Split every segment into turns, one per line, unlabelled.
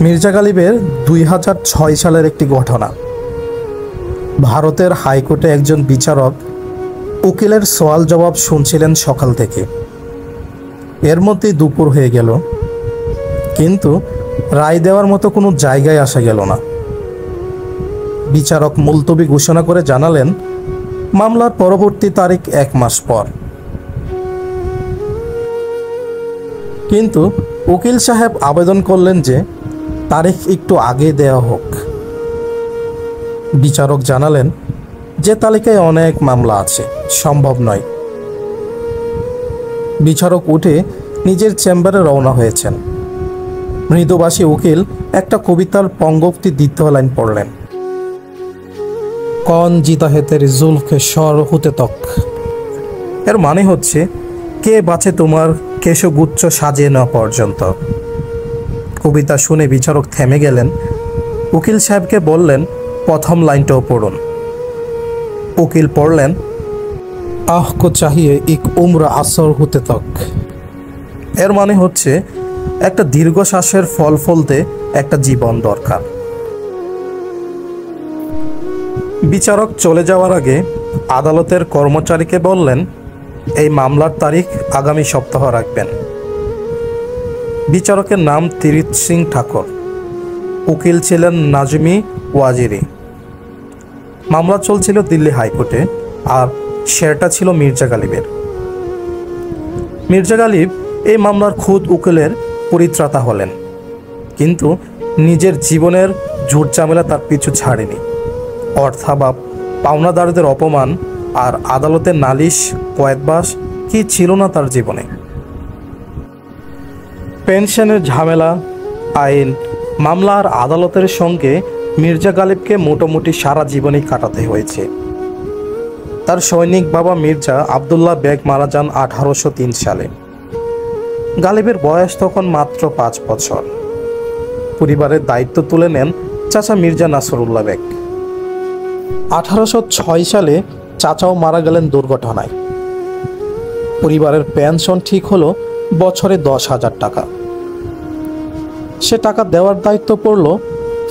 মির্জা গালিবের 2006 সালের একটি ঘটনা। ভারতের হাইকোর্টে একজন বিচারক উকিলের সওয়াল জবাব শুনছিলেন সকাল থেকে। এর মধ্যেই দুপুর হয়ে গেল, কিন্তু রায় দেওয়ার মতো কোনো জায়গায় আসা গেল না। বিচারক মুলতবি ঘোষণা করে জানালেন মামলার পরবর্তী তারিখ 1 মাস পর। কিন্তু উকিল সাহেব আবেদন করলেন যে তারিখ একটু আগে দেওয়া হোক। বিচারক জানালেন যে তালিকায় অনেক মামলা আছে, সম্ভব নয়। বিচারক উঠে নিজের চেম্বারে রওনা হয়েছেন। মৃদুভাষী উকিল একটা কবিতার পঙ্গক্তি দ্বিতীয় লাইন পড়লেন, কন জিতা হে তেরি জুলফে স্বর হতে তক। এর মানে হচ্ছে, কে বাঁচে তোমার কেশগুচ্ছ সাজিয়ে নেওয়া পর্যন্ত। কবিতা শুনে বিচারক থেমে গেলেন। উকিল সাহেবকে বললেন প্রথম লাইনটাও পড়ুন। উকিল পড়লেন, আহ কো চাহিয়ে এক উম্র আসর হতে তক। এর মানে হচ্ছে, একটা দীর্ঘশ্বাসের ফল ফলতে একটা জীবন দরকার। বিচারক চলে যাওয়ার আগে আদালতের কর্মচারীকে বললেন এই মামলার তারিখ আগামী সপ্তাহ রাখবেন। বিচারকের নাম তীরিথ সিং ঠাকুর, উকিল ছিলেন নাজমি ওয়াজিরি। মামলা চলছিল দিল্লি হাইকোর্টে, আর শেরটা ছিল মির্জা গালিবের। মির্জা গালিব এই মামলার খুদ উকিলের পরিত্রাতা হলেন, কিন্তু নিজের জীবনের ঝুট ঝামেলা তার পিছু ছাড়েনি। অর্থাভাব, পাওনাদারদের অপমান আর আদালতের নালিশ কয়েদবাস কি ছিল না তার জীবনে। পেনশনের ঝামেলা, আইন, মামলা আর আদালতের সঙ্গে মির্জা গালিবকে মোটামুটি সারা জীবনই কাটাতে হয়েছে। তার সৈনিক বাবা মির্জা আবদুল্লাহ বেগ মারা যান 1803 সালে। গালিবের বয়স তখন মাত্র 5 বছর। পরিবারের দায়িত্ব তুলে নেন চাচা মির্জা নাসরুল্লাহ বেগ। 1806 সালে চাচাও মারা গেলেন দুর্ঘটনায়। পরিবারের পেনশন ঠিক হলো বছরে 10,000 টাকা। সে টাকা দেওয়ার দায়িত্ব পড়ল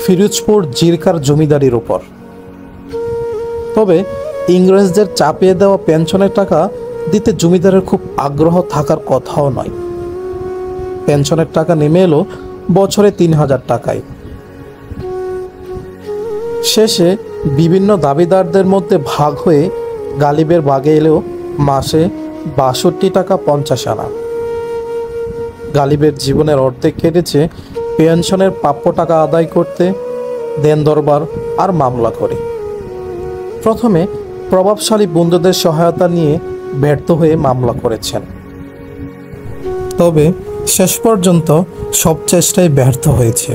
ফিরোজপুর জিরকার জমিদারির উপর। তবে ইংরেজদের চাপিয়ে দেওয়া পেনশনের টাকা দিতে জমিদারের খুব আগ্রহ থাকার কথাও নয়। পেনশনের টাকা নেমে এলো বছরে 3,000 টাকায়। শেষে বিভিন্ন দাবিদারদের মধ্যে ভাগ হয়ে গালিবের ভাগে এলেও মাসে 62 টাকা 50 আনা। গালিবের জীবনের অর্ধেক কেটেছে পেনশনের প্রাপ্য টাকা আদায় করতে, দেন দরবার আর মামলা করে। প্রথমে প্রভাবশালী বন্ধুদের সহায়তা নিয়ে ব্যর্থ হয়ে মামলা করেছেন, তবে শেষ পর্যন্ত সব চেষ্টাই ব্যর্থ হয়েছে।